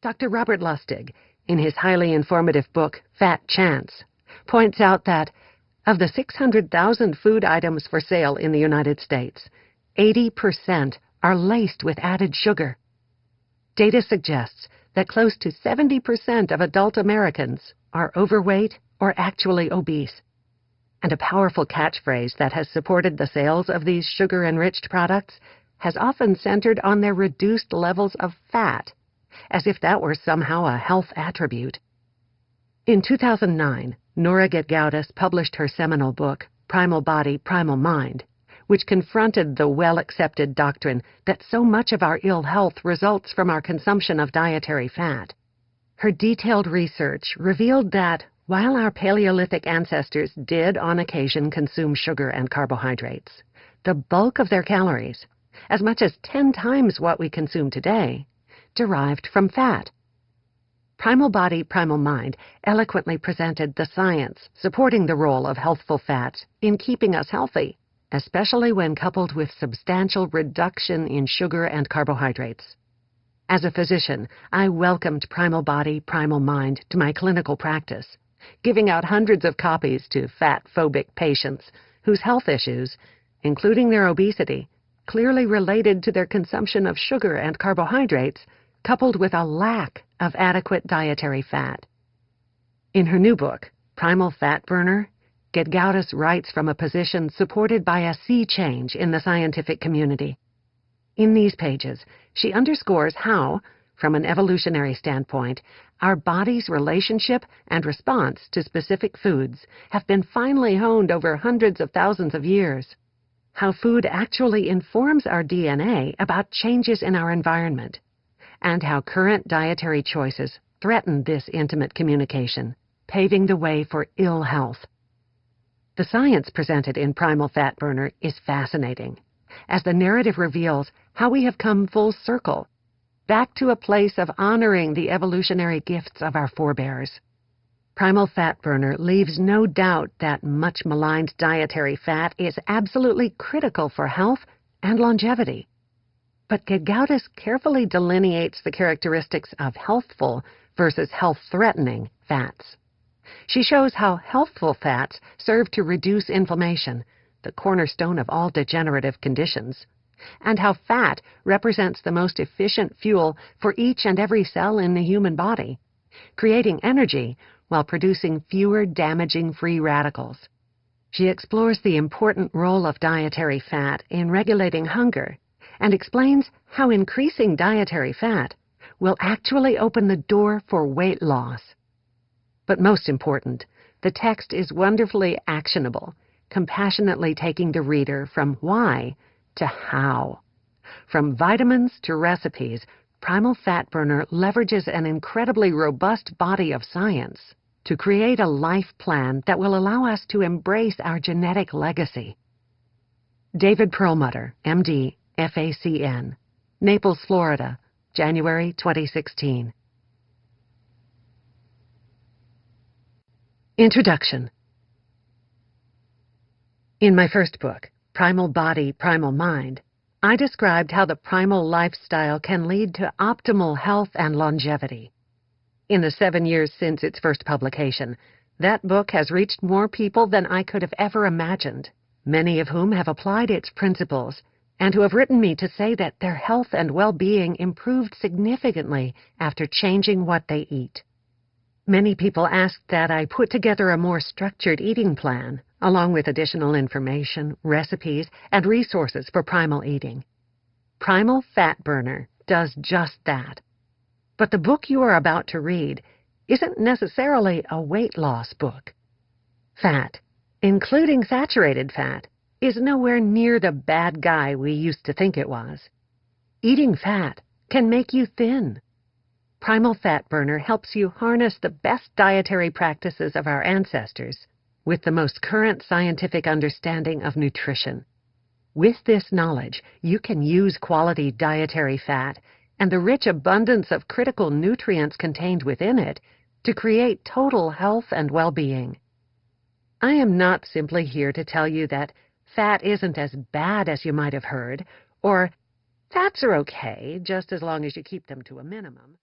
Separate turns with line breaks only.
Dr. Robert Lustig, in his highly informative book, Fat Chance, points out that of the 600,000 food items for sale in the United States, 80% are laced with added sugar. Data suggests that close to 70% of adult Americans are overweight or actually obese. And a powerful catchphrase that has supported the sales of these sugar-enriched products has often centered on their reduced levels of fat, as if that were somehow a health attribute. In 2009, Nora Gedgaudas published her seminal book, Primal Body, Primal Mind, which confronted the well-accepted doctrine that so much of our ill health results from our consumption of dietary fat. Her detailed research revealed that while our Paleolithic ancestors did on occasion consume sugar and carbohydrates, the bulk of their calories, as much as 10 times what we consume today, derived from fat. Primal Body, Primal Mind eloquently presented the science supporting the role of healthful fats in keeping us healthy, especially when coupled with substantial reduction in sugar and carbohydrates. As a physician, I welcomed Primal Body, Primal Mind to my clinical practice, giving out hundreds of copies to fat-phobic patients whose health issues, including their obesity, clearly related to their consumption of sugar and carbohydrates, coupled with a lack of adequate dietary fat. In her new book, Primal Fat Burner, Gedgaudas writes from a position supported by a sea change in the scientific community. In these pages, she underscores how, from an evolutionary standpoint, our body's relationship and response to specific foods have been finely honed over hundreds of thousands of years, how food actually informs our DNA about changes in our environment, and how current dietary choices threaten this intimate communication, paving the way for ill health. The science presented in Primal Fat Burner is fascinating, as the narrative reveals how we have come full circle, back to a place of honoring the evolutionary gifts of our forebears. Primal Fat Burner leaves no doubt that much maligned dietary fat is absolutely critical for health and longevity. But Gedgaudas carefully delineates the characteristics of healthful versus health-threatening fats. She shows how healthful fats serve to reduce inflammation, the cornerstone of all degenerative conditions, and how fat represents the most efficient fuel for each and every cell in the human body, creating energy while producing fewer damaging free radicals. She explores the important role of dietary fat in regulating hunger and explains how increasing dietary fat will actually open the door for weight loss. But most important, the text is wonderfully actionable, compassionately taking the reader from why to how. From vitamins to recipes, Primal Fat Burner leverages an incredibly robust body of science to create a life plan that will allow us to embrace our genetic legacy. David Perlmutter, MD, FACN, Naples, Florida, January 2016. Introduction. In my first book, Primal Body, Primal Mind, I described how the primal lifestyle can lead to optimal health and longevity. In the 7 years since its first publication, that book has reached more people than I could have ever imagined, many of whom have applied its principles and who have written me to say that their health and well-being improved significantly after changing what they eat. Many people asked that I put together a more structured eating plan, along with additional information, recipes, and resources for primal eating. Primal Fat Burner does just that. But the book you are about to read isn't necessarily a weight loss book. Fat, including saturated fat, is nowhere near the bad guy we used to think it was. Eating fat can make you thin. Primal Fat Burner helps you harness the best dietary practices of our ancestors with the most current scientific understanding of nutrition. With this knowledge, you can use quality dietary fat and the rich abundance of critical nutrients contained within it to create total health and well-being. I am not simply here to tell you that fat isn't as bad as you might have heard, or fats are okay just as long as you keep them to a minimum.